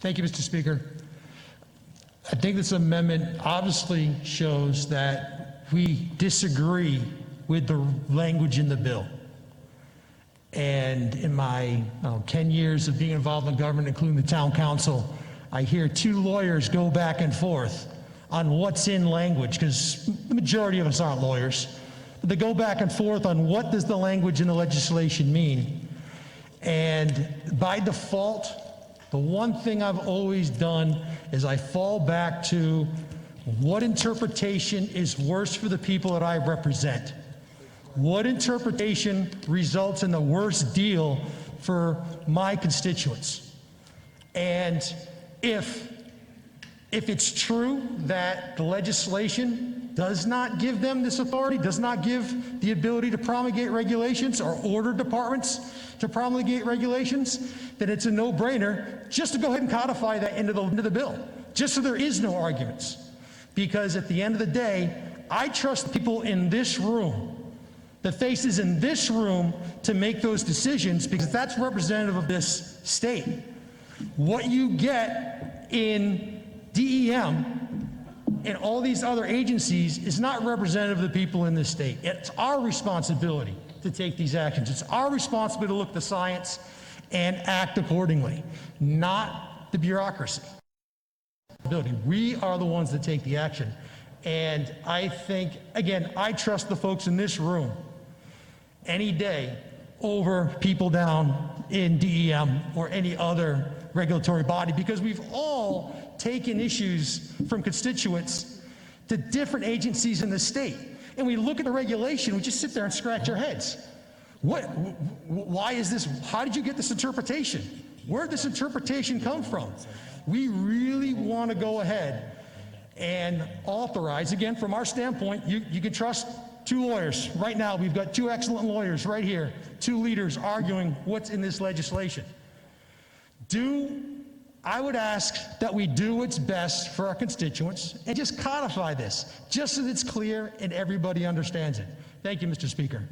Thank you, Mr. Speaker. I think this amendment obviously shows that we disagree with the language in the bill. And in my 10 years of being involved in government, including the town council, I hear two lawyers go back and forth on what's in language, because the majority of us aren't lawyers. But they go back and forth on what does the language in the legislation mean. And by default, the one thing I've always done is I fall back to what interpretation is worse for the people that I represent. What interpretation results in the worst deal for my constituents? And if it's true that the legislation does not give them this authority, does not give the ability to promulgate regulations or order departments to promulgate regulations, then it's a no-brainer just to go ahead and codify that into the bill, just so there is no arguments. Because at the end of the day, I trust the people in this room, the faces in this room, to make those decisions, because that's representative of this state. What you get in DEM and all these other agencies is not representative of the people in this state. It's our responsibility to take these actions. It's our responsibility to look at the science and act accordingly, not the bureaucracy. We are the ones that take the action. And I think, again, I trust the folks in this room any day over people down in DEM or any other regulatory body, because we've all taken issues from constituents to different agencies in the state. And we look at the regulation, we just sit there and scratch our heads. Why is this? How did you get this interpretation? Where did this interpretation come from? We really want to go ahead and authorize, again, from our standpoint, you can trust two lawyers. Right now, we've got two excellent lawyers right here, two leaders arguing what's in this legislation. I would ask that we do what's best for our constituents and just codify this, just so that it's clear and everybody understands it. Thank you, Mr. Speaker.